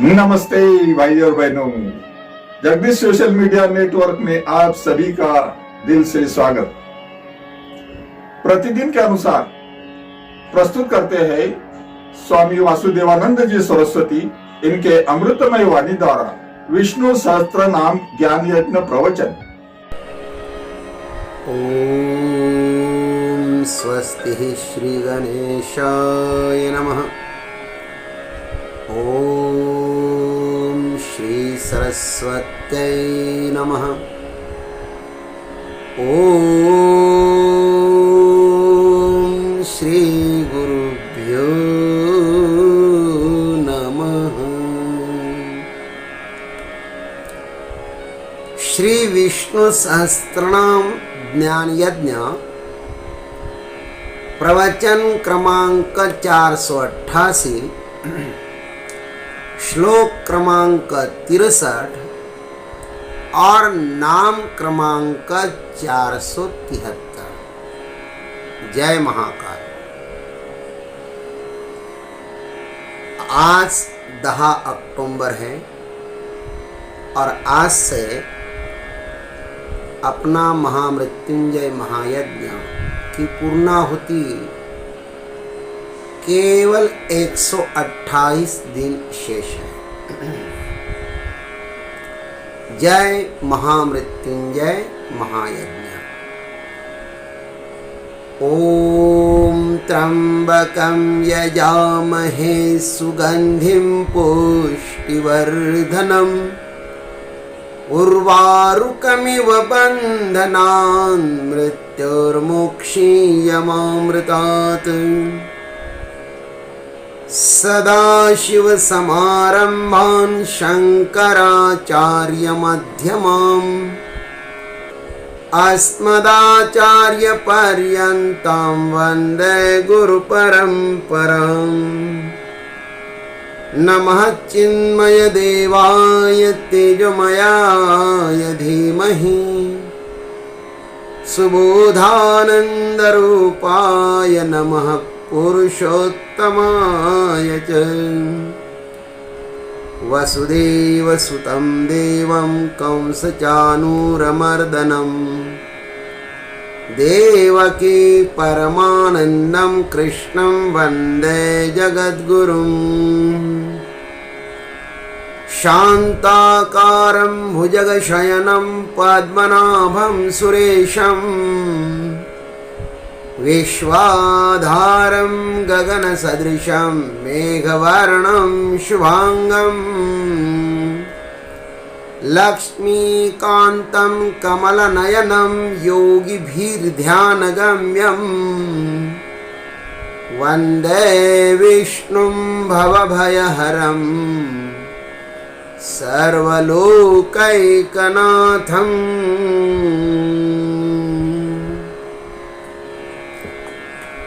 नमस्ते भाई और बहनों, जगदीश सोशल मीडिया नेटवर्क में आप सभी का दिल से स्वागत। प्रतिदिन के अनुसार प्रस्तुत करते हैं स्वामी वासुदेवानंद जी सरस्वती इनके अमृतमय वाणी द्वारा विष्णु सहस्त्र नाम ज्ञान यज्ञ प्रवचन। ओम स्वस्ति श्री गणेशाय नमः। ओम श्री सरस्वत्यै नमः। ओम श्री गुरुभ्यो नमः। श्री विष्णु सहस्त्रनाम ज्ञान यज्ञ प्रवचन क्रमांक 488, श्लोक क्रमांक 63 और नाम क्रमांक 473। जय महाकाल। आज 10 अक्टूबर है और आज से अपना महामृत्युंजय महायज्ञ की पूर्णाहुति केवल 128 दिन शेष है। जय महामृत्युंजय महायज्ञ। ओम त्र्यंबकं यजामहे सुगंधिं पुष्टिवर्धनम् उर्वारुकमिव बन्धनान् मृत्युर्मुक्षीयमामृतात्। सदाशिवसमारम्भान् शङ्कराचार्यमध्यमाम् अस्मदाचार्यपर्यन्तां वन्दे गुरुपरम्पराम्। नमः चिन्मय देवाय तेजोमयाय धीमहि सुबोधानन्दरूपाय नमः पुरुषोत्तमाय च। वसुदेवसुतं देवं कंसचाणूरमर्दनं देवकी परमानन्दं कृष्णं वन्दे जगद्गुरुम्। शान्ताकारं भुजगशयनं पद्मनाभं सुरेशं विश्वाधारं गगनसदृशं मेघवर्णं शुभांगं लक्ष्मीकान्तं कमलनयनं योगिभिर्ध्यानगम्यं वन्दे विष्णुं भवभयहरं सर्वलोकैकनाथम्।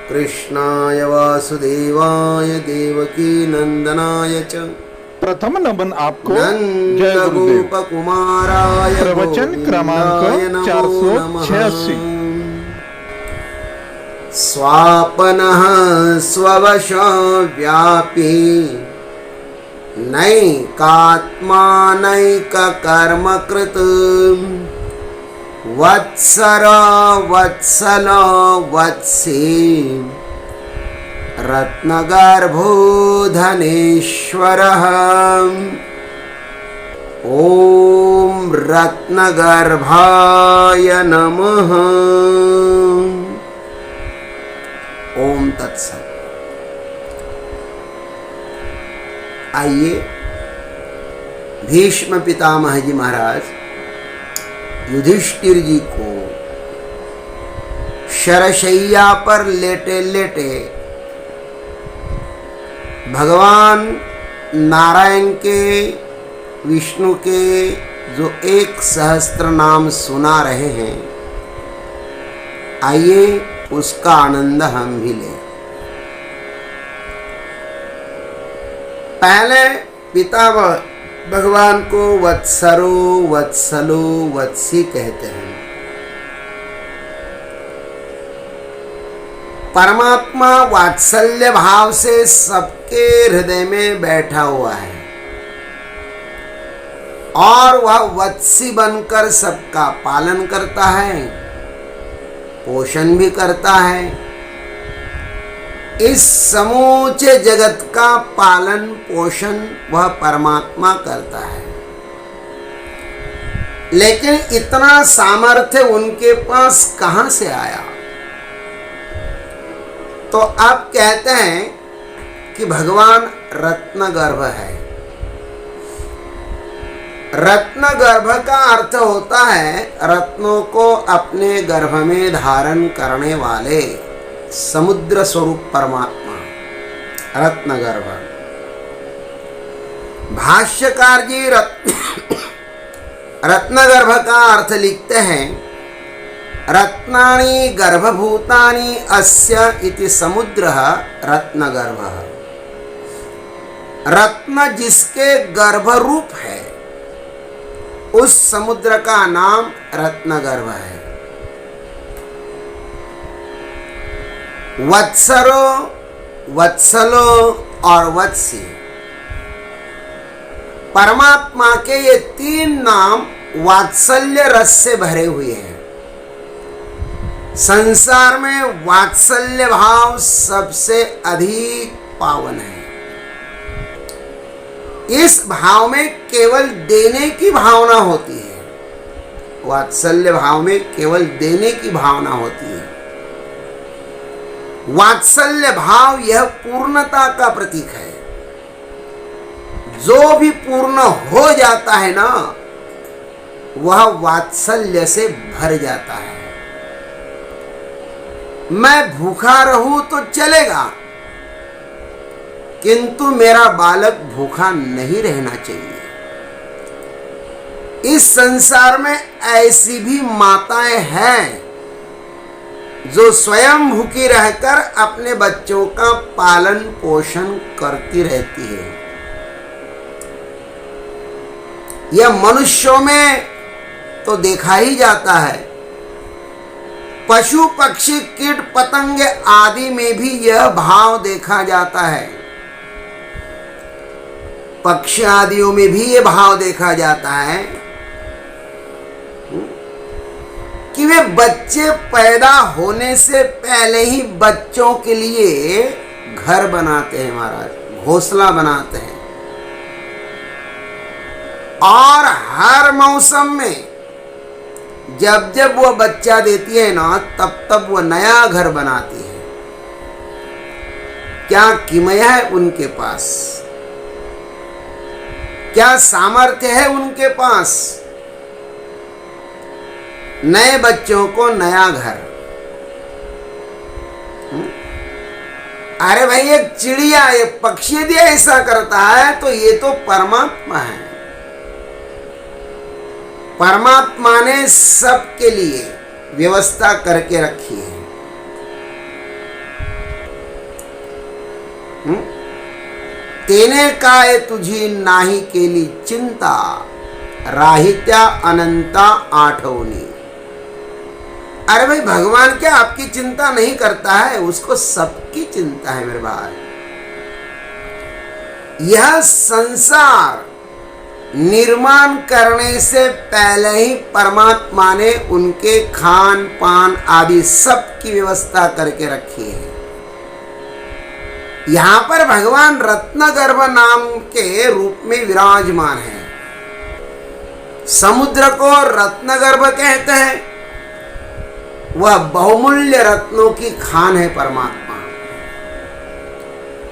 कृष्णाय वासुदेवाय देवकी नंदनाय च प्रथम नमन आपको। नंद जय गुरुदेव। गोपकुमाराय प्रवचन क्रमांक 486। स्वापनः स्ववशो व्यापी नैकात्मानैककर्मकृत् वत्सर वत्सल वत्सी रत्नगर्भो धनेश्वरः। ओम रत्नगर्भाय नमः। ओम तत्सत्। आइए भीष्म पितामह जी महाराज युधिष्ठिर जी को शरशैया पर लेटे लेटे भगवान नारायण के विष्णु के जो 1 सहस्त्र नाम सुना रहे हैं, आइए उसका आनंद हम भी लें। पहले पितामह भगवान को वत्सरो वत्सलो वत्सी कहते हैं। परमात्मा वात्सल्य भाव से सबके हृदय में बैठा हुआ है। और वह वत्सी बनकर सबका पालन करता है, पोषण भी करता है। इस समूचे जगत का पालन पोषण वह परमात्मा करता है। लेकिन इतना सामर्थ्य उनके पास कहां से आया? तो आप कहते हैं कि भगवान रत्नगर्भ है। रत्नगर्भ का अर्थ होता है रत्नों को अपने गर्भ में धारण करने वाले समुद्र स्वरूप परमात्मा, रत्नगर्भ। भाष्यकार जी रत्नगर्भ का अर्थ लिखते हैं, रत्नानि गर्भभूतानि अस्य इति समुद्रः रत्नगर्भः। रत्न जिसके गर्भ रूप है उस समुद्र का नाम रत्नगर्भ है। वत्सरो, वत्सलो और वत्सी, परमात्मा के ये तीन नाम वात्सल्य रस से भरे हुए हैं। संसार में वात्सल्य भाव सबसे अधिक पावन है। इस भाव में केवल देने की भावना होती है। वात्सल्य भाव में केवल देने की भावना होती है। वात्सल्य भाव यह पूर्णता का प्रतीक है। जो भी पूर्ण हो जाता है ना, वह वात्सल्य से भर जाता है। मैं भूखा रहूं तो चलेगा, किंतु मेरा बालक भूखा नहीं रहना चाहिए। इस संसार में ऐसी भी माताएं हैं जो स्वयं भूखी रहकर अपने बच्चों का पालन पोषण करती रहती है। यह मनुष्यों में तो देखा ही जाता है, पशु पक्षी कीट पतंग आदि में भी यह भाव देखा जाता है। पक्षी आदियों में भी यह भाव देखा जाता है कि वे बच्चे पैदा होने से पहले ही बच्चों के लिए घर बनाते हैं, महाराज, घोंसला बनाते हैं। और हर मौसम में जब जब वह बच्चा देती है ना, तब तब वह नया घर बनाती है। क्या किमया है उनके पास, क्या सामर्थ्य है उनके पास। नए बच्चों को नया घर। अरे भाई, एक चिड़िया, एक पक्षी यदि ऐसा करता है तो ये तो परमात्मा है। परमात्मा ने सबके लिए व्यवस्था करके रखी है। तेने काय तुझी नाही केली चिंता, राहित्या अनंता आठवनी। अरे भाई, भगवान क्या आपकी चिंता नहीं करता है? उसको सबकी चिंता है मेरे भाई। यह संसार निर्माण करने से पहले ही परमात्मा ने उनके खान पान आदि सब की व्यवस्था करके रखी है। यहां पर भगवान रत्नगर्भ नाम के रूप में विराजमान है। समुद्र को रत्नगर्भ कहते हैं। वह बहुमूल्य रत्नों की खान है परमात्मा।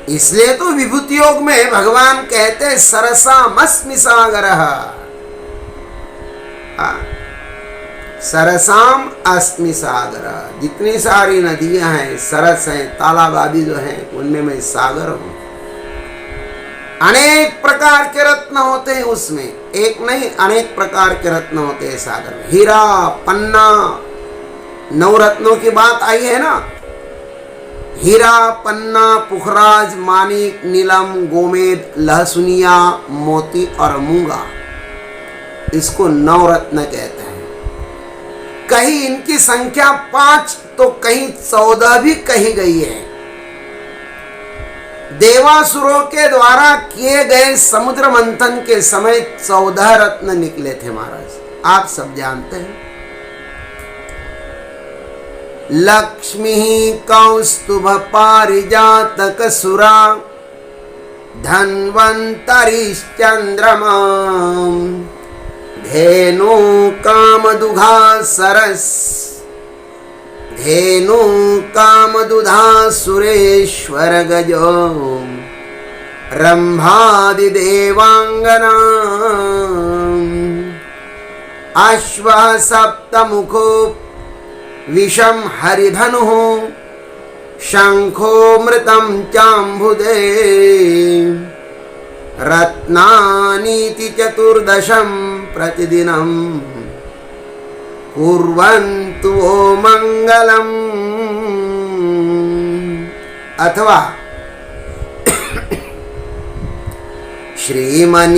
इसलिए तो विभूति योग में भगवान कहते हैं सरसामस्मि सागरः। सरसाम अस्मि सागरः। जितनी सारी नदियां हैं, सरस हैं, तालाब आदि जो हैं, उनमें मैं सागर हूं। अनेक प्रकार के रत्न होते हैं उसमें, एक नहीं अनेक प्रकार के रत्न होते हैं सागर में। हीरा, पन्ना, नवरत्नों की बात आई है ना। हीरा, पन्ना, पुखराज, मानिक, नीलम, गोमेद, लहसुनिया, मोती और मूंगा, इसको नवरत्न कहते हैं। कहीं इनकी संख्या 5 तो कहीं 14 भी कही गई है। देवासुरों के द्वारा किए गए समुद्र मंथन के समय 14 रत्न निकले थे महाराज, आप सब जानते हैं। लक्ष्मी कौस्तुभ पारिजातक सुरा धन्वन्तरिश्चन्द्रमा धेनु कामदुघा सरस धेनु कामदुधा सुरेश्वर गजो रंभादिदेवांगना अश्वः सप्तमुखो विषम हरिधनुः शंखो मृतं चाम्बुदे रत्नानीति चतुर्दशं प्रतिदिनं कुर्वन्तु वो मंगलम्। अथवा श्रीमनिरंभावारुणी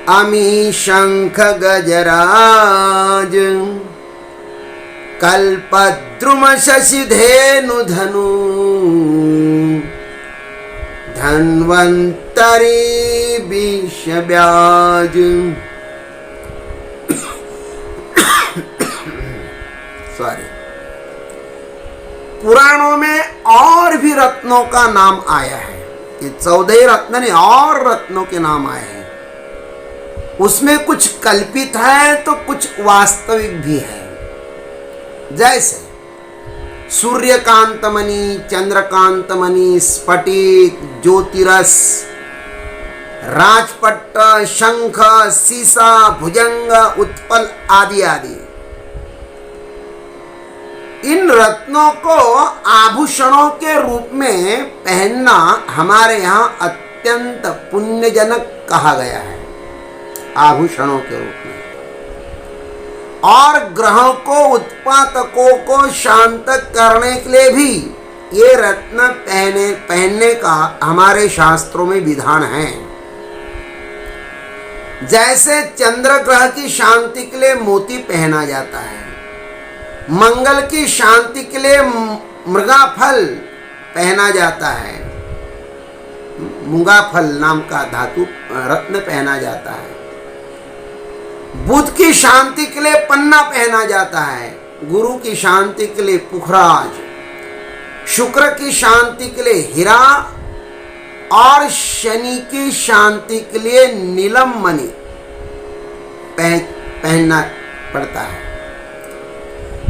अमी शंख गजराज कल्पद्रुम शशिधेनु धनु धन्वन्तरी विषव्याज। सॉरी, पुराणों में और भी रत्नों का नाम आया है। ये 14 रत्न नहीं, और रत्नों के नाम आए हैं। उसमें कुछ कल्पित है तो कुछ वास्तविक भी है। जैसे सूर्यकांतमणि, चंद्रकांतमणि, स्फटिक, ज्योतिरस, राजपट्ट, शंख, सीसा, भुजंग, उत्पल आदि आदि। इन रत्नों को आभूषणों के रूप में पहनना हमारे यहाँ अत्यंत पुण्यजनक कहा गया है, आभूषणों के रूप में। और ग्रहों को, उत्पातकों को शांत करने के लिए भी ये रत्न पहनने का हमारे शास्त्रों में विधान है। जैसे चंद्र ग्रह की शांति के लिए मोती पहना जाता है, मंगल की शांति के लिए मृगा फल पहना जाता है, मुंगा फल नाम का धातु रत्न पहना जाता है। बुध की शांति के लिए पन्ना पहना जाता है, गुरु की शांति के लिए पुखराज, शुक्र की शांति के लिए हीरा और शनि की शांति के लिए नीलम मणि पहनना पड़ता है।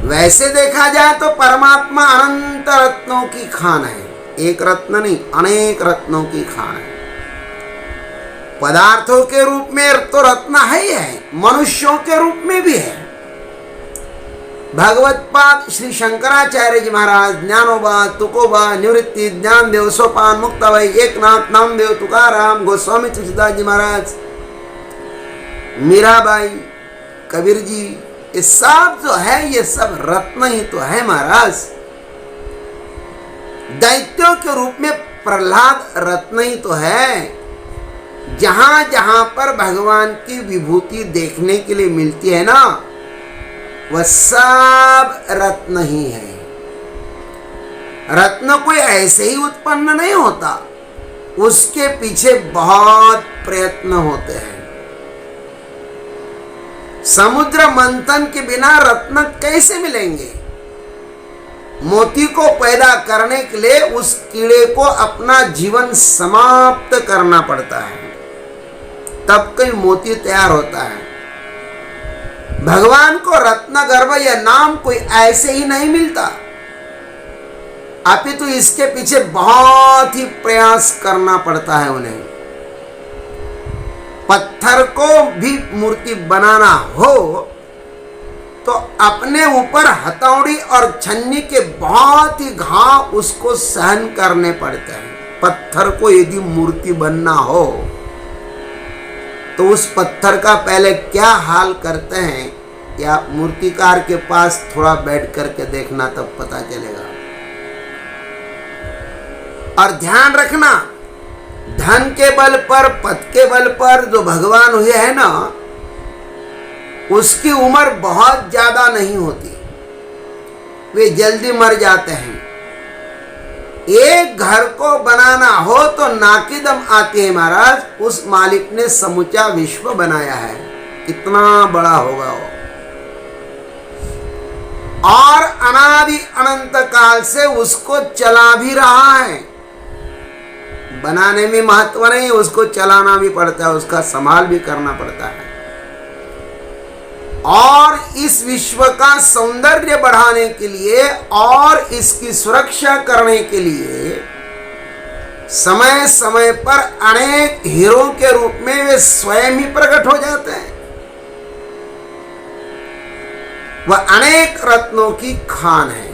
वैसे देखा जाए तो परमात्मा अनंत रत्नों की खान है, एक रत्न नहीं, अनेक रत्नों की खान है। पदार्थों के रूप में तो रत्न है ही है, मनुष्यों के रूप में भी है। भगवत्पाद श्री शंकराचार्य जी महाराज, ज्ञानोबा, तुकोबा, निवृत्ति, ज्ञानदेव, सोपान, मुक्ताबाई, एकनाथ, नामदेव, तुकाराम, गोस्वामी तुलसीदास जी महाराज, मीराबाई, कबीर जी, ये सब जो है ये सब रत्न ही तो है महाराज। दैत्यों के रूप में प्रहलाद रत्न ही तो है। जहां जहां पर भगवान की विभूति देखने के लिए मिलती है ना, वह सब रत्न ही है। रत्न कोई ऐसे ही उत्पन्न नहीं होता, उसके पीछे बहुत प्रयत्न होते हैं। समुद्र मंथन के बिना रत्न कैसे मिलेंगे? मोती को पैदा करने के लिए उस कीड़े को अपना जीवन समाप्त करना पड़ता है, तब कोई मोती तैयार होता है। भगवान को रत्न गर्भ यह नाम कोई ऐसे ही नहीं मिलता, अपितु इसके पीछे बहुत ही प्रयास करना पड़ता है उन्हें। पत्थर को भी मूर्ति बनाना हो तो अपने ऊपर हथौड़ी और छन्नी के बहुत ही घाव उसको सहन करने पड़ते हैं। पत्थर को यदि मूर्ति बनना हो तो उस पत्थर का पहले क्या हाल करते हैं, या मूर्तिकार के पास थोड़ा बैठ करके देखना, तब पता चलेगा। और ध्यान रखना, धन के बल पर, पद के बल पर जो भगवान हुए हैं ना, उसकी उम्र बहुत ज्यादा नहीं होती, वे जल्दी मर जाते हैं। एक घर को बनाना हो तो नाकीदम आती है महाराज, उस मालिक ने समूचा विश्व बनाया है, कितना बड़ा होगा वो। और अनादि अनंत काल से उसको चला भी रहा है। बनाने में महत्व नहीं, उसको चलाना भी पड़ता है, उसका संभाल भी करना पड़ता है। और इस विश्व का सौंदर्य बढ़ाने के लिए और इसकी सुरक्षा करने के लिए समय समय पर अनेक हीरों के रूप में वे स्वयं ही प्रकट हो जाते हैं। वह अनेक रत्नों की खान है।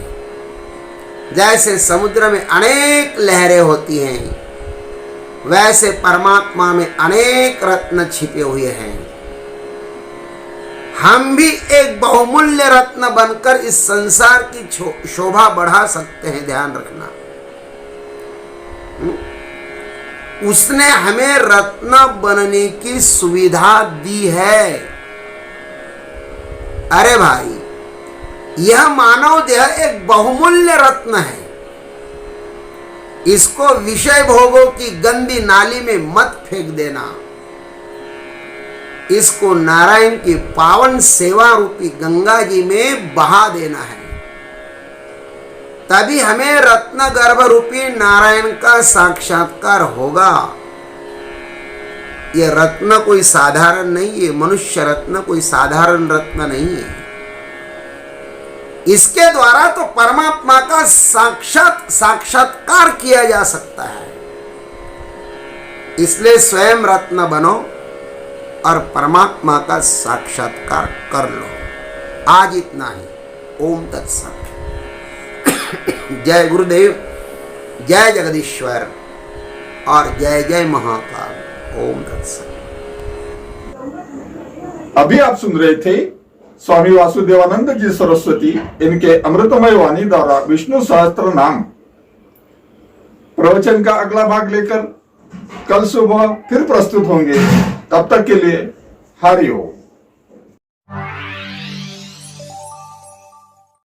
जैसे समुद्र में अनेक लहरें होती हैं, वैसे परमात्मा में अनेक रत्न छिपे हुए हैं। हम भी एक बहुमूल्य रत्न बनकर इस संसार की शोभा बढ़ा सकते हैं, ध्यान रखना। उसने हमें रत्न बनने की सुविधा दी है। अरे भाई, यह मानव देह एक बहुमूल्य रत्न है। इसको विषय भोगों की गंदी नाली में मत फेंक देना। इसको नारायण की पावन सेवा रूपी गंगा जी में बहा देना है। तभी हमें रत्न गर्भ रूपी नारायण का साक्षात्कार होगा। यह रत्न कोई साधारण नहीं है, मनुष्य रत्न कोई साधारण रत्न नहीं है। इसके द्वारा तो परमात्मा का साक्षात्कार किया जा सकता है। इसलिए स्वयं रत्न बनो और परमात्मा का साक्षात्कार कर लो। आज इतना ही। ओम तत्सत। जय गुरुदेव, जय जगदीश्वर और जय जय महाकाल। ओम तत्सत। अभी आप सुन रहे थे स्वामी वासुदेवानंद जी सरस्वती इनके अमृतमय वाणी द्वारा विष्णु सहस्त्र नाम प्रवचन का अगला भाग लेकर कल सुबह फिर प्रस्तुत होंगे। तब तक के लिए हरि ओम।